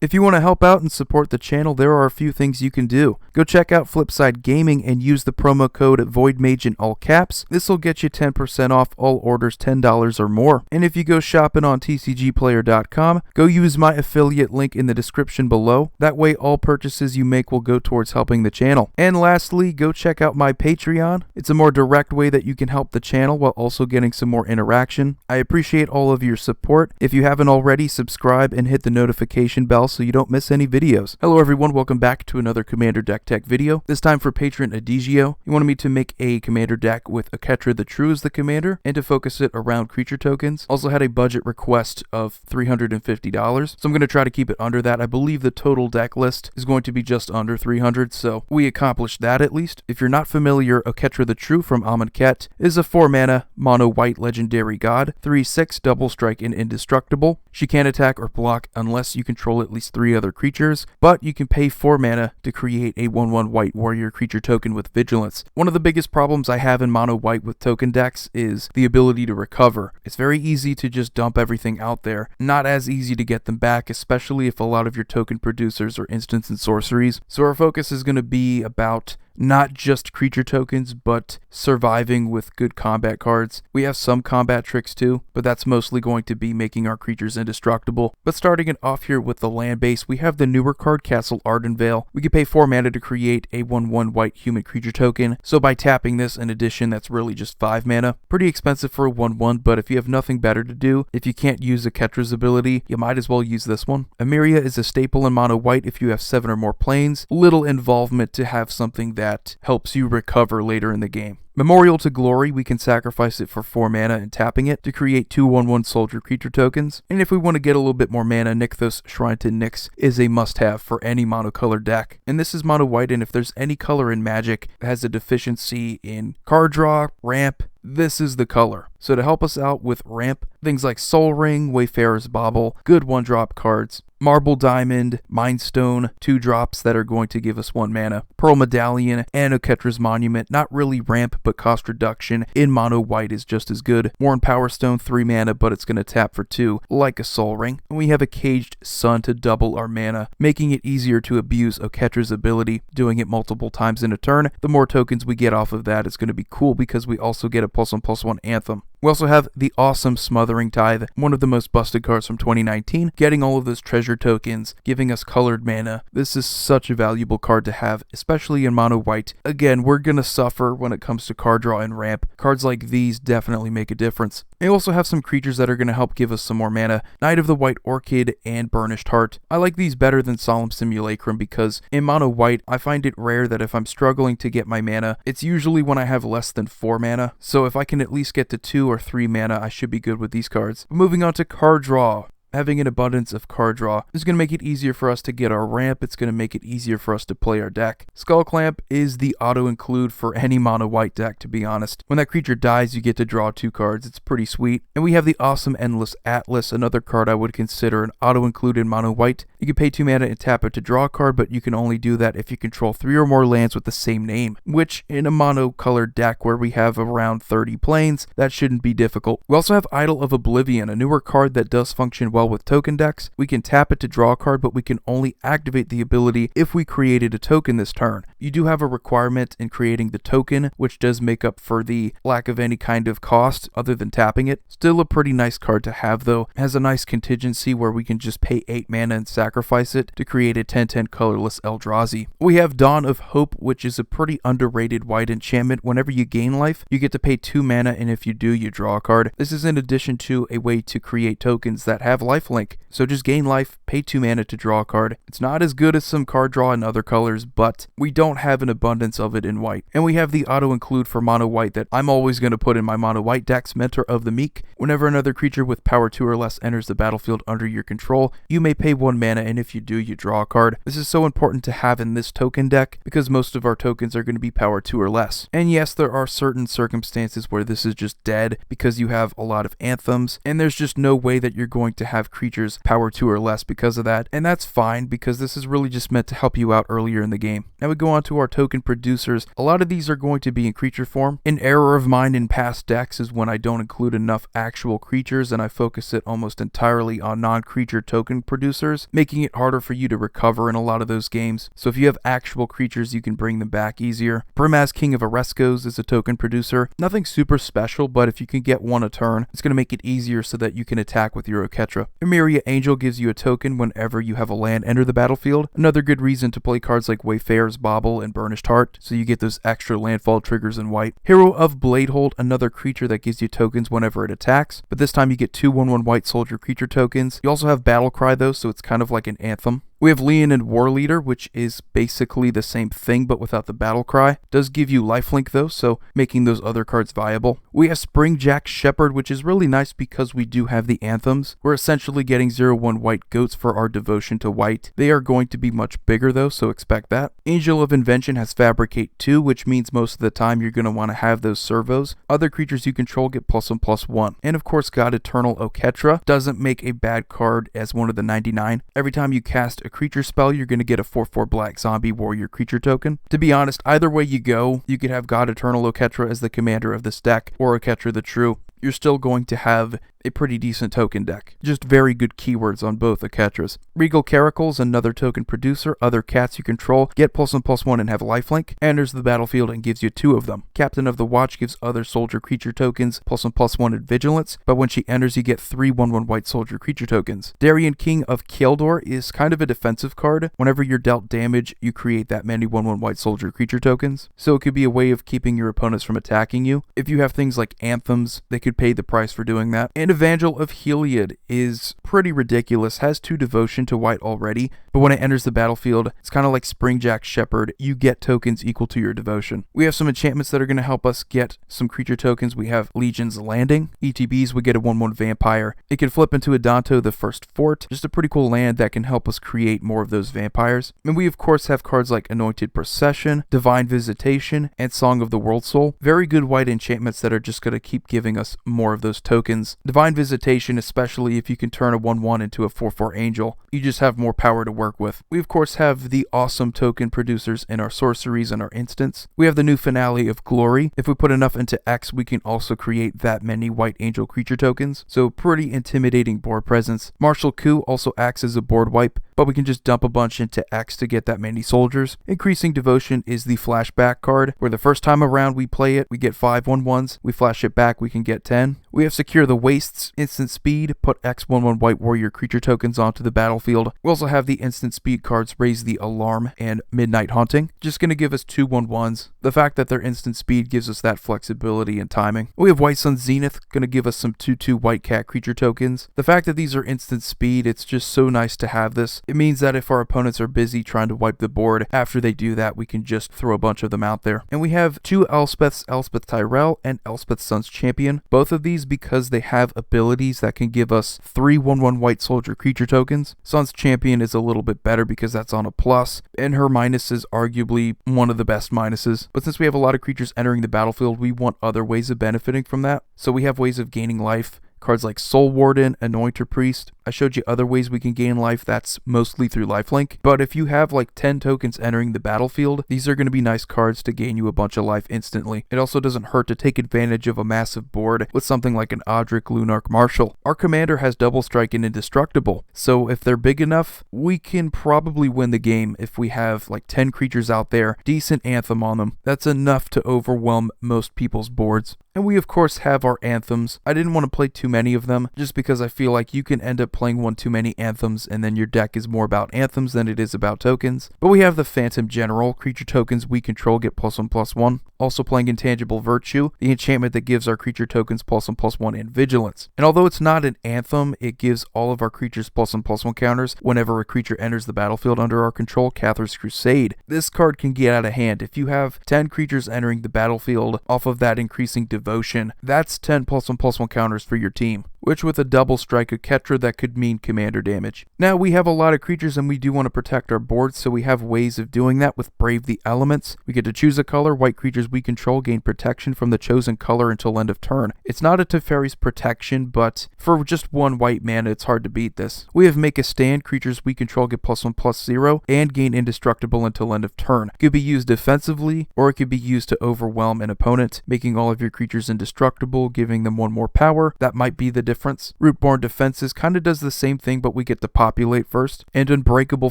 If you want to help out and support the channel, there are a few things you can do. Go check out Flipside Gaming and use the promo code VOIDMAGE in all caps. This will get you 10% off all orders $10 or more. And if you go shopping on tcgplayer.com, go use my affiliate link in the description below. That way all purchases you make will go towards helping the channel. And lastly, go check out my Patreon. It's a more direct way that you can help the channel while also getting some more interaction. I appreciate all of your support. If you haven't already, subscribe and hit the notification bell so you don't miss any videos. Hello everyone, welcome back to another Commander Deck Tech video. This time for patron Adigio. He wanted me to make a Commander deck with Oketra the True as the commander and to focus it around creature tokens. Also had a budget request of $350, so I'm going to try to keep it under that. I believe the total deck list is going to be just under 300, so we accomplished that at least. If you're not familiar, Oketra the True from Amonkhet is a 4-mana mono white legendary god, 3/6 double strike and indestructible. She can't attack or block unless you control at least 3 other creatures, but you can pay 4 mana to create a 1/1 white warrior creature token with vigilance. One of the biggest problems I have in mono white with token decks is the ability to recover. It's very easy to just dump everything out there, not as easy to get them back, especially if a lot of your token producers are instants and sorceries. So our focus is going to be about not just creature tokens, but surviving with good combat cards. We have some combat tricks too, but that's mostly going to be making our creatures indestructible. But starting it off here with the land base, we have the newer card, Castle Ardenvale. We can pay 4 mana to create a 1/1 white human creature token, so by tapping this in addition, that's really just 5 mana. Pretty expensive for a 1/1, but if you have nothing better to do, if you can't use Oketra's ability, you might as well use this one. Emiria is a staple in mono white if you have 7 or more planes. Little involvement to have something that helps you recover later in the game. Memorial to Glory, we can sacrifice it for 4 mana and tapping it to create 2 1/1 soldier creature tokens. And if we want to get a little bit more mana, Nykthos Shrine to Nyx is a must-have for any monocolor deck. And this is mono white, and if there's any color in Magic that has a deficiency in card draw, ramp, this is the color. So to help us out with ramp, things like Soul Ring, Wayfarer's Bauble, good 1-drop cards, Marble Diamond, Mind Stone, 2 drops that are going to give us 1 mana, Pearl Medallion, and Oketra's Monument. Not really ramp, but cost reduction in mono white is just as good. Worn Power Stone, 3 mana, but it's going to tap for 2, like a Soul Ring. And we have a Caged Sun to double our mana, making it easier to abuse Oketra's ability, doing it multiple times in a turn. The more tokens we get off of that is going to be cool because we also get a +1/+1 Anthem. We also have the awesome Smothering Tithe, one of the most busted cards from 2019, getting all of those treasure tokens, giving us colored mana. This is such a valuable card to have, especially in mono white. Again, we're gonna suffer when it comes to card draw and ramp. Cards like these definitely make a difference. They also have some creatures that are gonna help give us some more mana, Knight of the White Orchid and Burnished Heart. I like these better than Solemn Simulacrum because in mono white, I find it rare that if I'm struggling to get my mana, it's usually when I have less than 4 mana. So if I can at least get to 2 or 3 mana, I should be good with these cards. Moving on to card draw. Having an abundance of card draw is going to make it easier for us to get our ramp. It's going to make it easier for us to play our deck. Skull Clamp is the auto-include for any mono white deck, to be honest. When that creature dies, you get to draw 2 cards. It's pretty sweet. And we have the awesome Endless Atlas, another card I would consider an auto-include in mono white. You can pay 2 mana and tap it to draw a card, but you can only do that if you control 3 or more lands with the same name, which in a mono-colored deck where we have around 30 planes, that shouldn't be difficult. We also have Idol of Oblivion, a newer card that does function well with token decks. We can tap it to draw a card, but we can only activate the ability if we created a token this turn. You do have a requirement in creating the token, which does make up for the lack of any kind of cost other than tapping it. Still a pretty nice card to have though. It has a nice contingency where we can just pay 8 mana and sacrifice it to create a 10/10 colorless Eldrazi. We have Dawn of Hope, which is a pretty underrated white enchantment. Whenever you gain life, you get to pay 2 mana, and if you do, you draw a card. This is in addition to a way to create tokens that have lifelink. So just gain life, pay 2 mana to draw a card. It's not as good as some card draw in other colors, but we don't have an abundance of it in white. And we have the auto-include for mono white that I'm always going to put in my mono white decks, Mentor of the Meek. Whenever another creature with power 2 or less enters the battlefield under your control, you may pay 1 mana, and if you do, you draw a card. This is so important to have in this token deck because most of our tokens are going to be power 2 or less. And yes, there are certain circumstances where this is just dead because you have a lot of anthems, and there's just no way that you're going to have have creatures power 2 or less because of that, and that's fine because this is really just meant to help you out earlier in the game. Now we go on to our token producers. A lot of these are going to be in creature form. An error of mine in past decks is when I don't include enough actual creatures and I focus it almost entirely on non-creature token producers, making it harder for you to recover in a lot of those games. So if you have actual creatures, you can bring them back easier. Brimaz, King of Oreskos, is a token producer. Nothing super special, but if you can get one a turn, it's going to make it easier so that you can attack with your Oketra. Emeria Angel gives you a token whenever you have a land enter the battlefield. Another good reason to play cards like Wayfarer's Bauble and Burnished Heart, so you get those extra landfall triggers in white. Hero of Bladehold, another creature that gives you tokens whenever it attacks, but this time you get 2 1/1 white soldier creature tokens. You also have Battle Cry though, so it's kind of like an anthem. We have Leonin War Leader, which is basically the same thing but without the battle cry. Does give you lifelink though, so making those other cards viable. We have Springjack Shepherd, which is really nice because we do have the anthems. We're essentially getting 0/1 white goats for our devotion to white. They are going to be much bigger though, so expect that. Angel of Invention has Fabricate 2, which means most of the time you're going to want to have those servos. Other creatures you control get +1/+1. And of course, God Eternal Oketra doesn't make a bad card as one of the 99. Every time you cast a creature spell, you're going to get a 4/4 black zombie warrior creature token. To be honest, either way you go, you could have God Eternal Oketra as the commander of this deck, or Oketra the True. You're still going to have a pretty decent token deck. Just very good keywords on both Oketras. Regal Caracals, another token producer. Other cats you control get +1/+1 and have lifelink. Enters the battlefield and gives you 2 of them. Captain of the Watch gives other soldier creature tokens +1/+1 and vigilance, but when she enters you get 3 1/1 white soldier creature tokens. Darien, King of Keldor, is kind of a defensive card. Whenever you're dealt damage, you create that many 1/1 white soldier creature tokens, so it could be a way of keeping your opponents from attacking you. If you have things like anthems, they could pay the price for doing that. And Evangel of Heliod is pretty ridiculous, has 2 devotion to white already, but when it enters the battlefield, it's kind of like Springjack Shepherd, you get tokens equal to your devotion. We have some enchantments that are going to help us get some creature tokens. We have Legion's Landing. ETBs, we get a 1/1 vampire. It can flip into a Danto the First Fort, just a pretty cool land that can help us create more of those vampires. And we of course have cards like Anointed Procession, Divine Visitation, and Song of the World Soul. Very good white enchantments that are just going to keep giving us more of those tokens. Divine Visitation, especially if you can turn a 1/1 into a 4/4 angel, you just have more power to work with. We of course have the awesome token producers in our sorceries and our instants. We have the new Finale of Glory. If we put enough into X, we can also create that many white angel creature tokens, so pretty intimidating board presence. Martial Coup also acts as a board wipe, but we can just dump a bunch into X to get that many soldiers. Increasing Devotion is the flashback card, where the first time around we play it, we get 5 1/1s, we flash it back, we can get 10. We have Secure the Wastes, instant speed, put X 1/1 white warrior creature tokens onto the battlefield. We also have the instant speed cards Raise the Alarm and Midnight Haunting, just going to give us 2 1/1s. The fact that they're instant speed gives us that flexibility and timing. We have White Sun Zenith, going to give us some 2/2 white cat creature tokens. The fact that these are instant speed, it's just so nice to have this. It means that if our opponents are busy trying to wipe the board, after they do that, we can just throw a bunch of them out there. And we have 2 Elspeths, Elspeth Tyrell and Elspeth Sun's Champion. Both of these because they have abilities that can give us 3 1/1 white soldier creature tokens. Sun's Champion is a little bit better because that's on a plus, and her minus is arguably one of the best minuses. But since we have a lot of creatures entering the battlefield, we want other ways of benefiting from that. So we have ways of gaining life. Cards like Soul Warden, Anointer Priest. I showed you other ways we can gain life, that's mostly through lifelink. But if you have like 10 tokens entering the battlefield, these are going to be nice cards to gain you a bunch of life instantly. It also doesn't hurt to take advantage of a massive board with something like an Odric Lunarch Marshal. Our commander has Double Strike and Indestructible, so if they're big enough, we can probably win the game if we have like 10 creatures out there, decent anthem on them. That's enough to overwhelm most people's boards. And we of course have our anthems. I didn't want to play too many of them just because I feel like you can end up playing one too many anthems and then your deck is more about anthems than it is about tokens. But we have the Phantom General. Creature tokens we control get +1/+1. Also playing Intangible Virtue, the enchantment that gives our creature tokens +1/+1 and vigilance. And although it's not an anthem, it gives all of our creatures +1/+1 counters whenever a creature enters the battlefield under our control. Cathar's Crusade. This card can get out of hand. If you have 10 creatures entering the battlefield off of that increasing devotion, that's 10 +1/+1 counters for your team. Which with a double strike Oketra that could could mean commander damage. Now, we have a lot of creatures and we do want to protect our board, so we have ways of doing that with Brave the Elements. We get to choose a color. White creatures we control gain protection from the chosen color until end of turn. It's not a Teferi's protection, but for just 1 white mana, it's hard to beat this. We have Make a Stand. Creatures we control get +1/+0 and gain indestructible until end of turn. It could be used defensively, or it could be used to overwhelm an opponent, making all of your creatures indestructible, giving them 1 more power. That might be the difference. Rootborn Defenses kind of does the same thing, but we get to populate first. And Unbreakable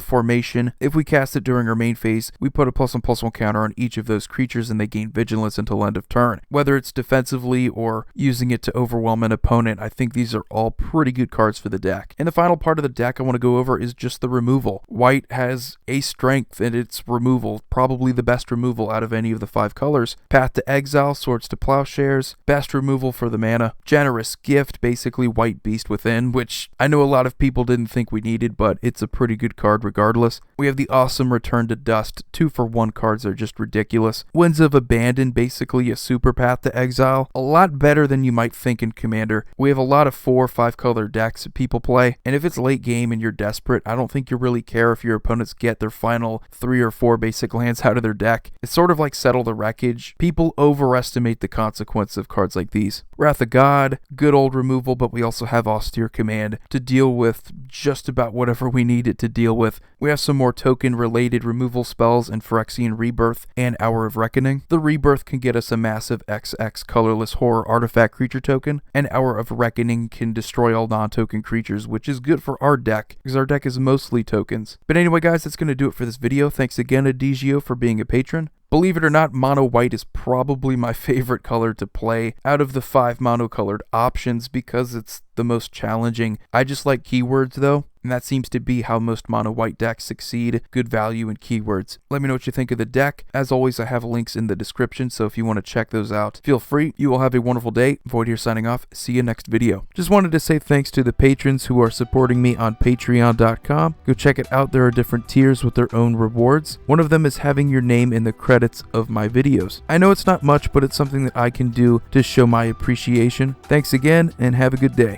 Formation, if we cast it during our main phase, we put a +1/+1 counter on each of those creatures and they gain vigilance until end of turn. Whether it's defensively or using it to overwhelm an opponent, I think these are all pretty good cards for the deck. And the final part of the deck I want to go over is just the removal. White has a strength in its removal, probably the best removal out of any of the 5 colors. Path to Exile, Swords to Plowshares, best removal for the mana. Generous Gift, basically White Beast Within, which I know a lot of people didn't think we needed, but it's a pretty good card regardless. We have the awesome Return to Dust. 2-for-1 cards are just ridiculous. Winds of Abandon, basically a super Path to Exile. A lot better than you might think in Commander. We have a lot of 4 or 5 color decks people play, and if it's late game and you're desperate, I don't think you really care if your opponents get their final 3 or 4 basic lands out of their deck. It's sort of like Settle the Wreckage. People overestimate the consequence of cards like these. Wrath of God, good old removal, but we also have Austere Command to deal with just about whatever we need it to deal with. We have some more token-related removal spells in Phyrexian Rebirth and Hour of Reckoning. The Rebirth can get us a massive XX colorless horror artifact creature token, and Hour of Reckoning can destroy all non-token creatures, which is good for our deck, because our deck is mostly tokens. But anyway, guys, that's going to do it for this video. Thanks again to DGO for being a patron. Believe it or not, mono white is probably my favorite color to play out of the 5 monocolored options because it's the most challenging. I just like keywords though, and that seems to be how most mono white decks succeed. Good value in keywords. Let me know what you think of the deck. As always, I have links in the description, so if you want to check those out, feel free. You all have a wonderful day. Void here signing off. See you next video. Just wanted to say thanks to the patrons who are supporting me on patreon.com. Go check it out. There are different tiers with their own rewards. One of them is having your name in the credits of my videos. I know it's not much, but it's something that I can do to show my appreciation. Thanks again, and have a good day.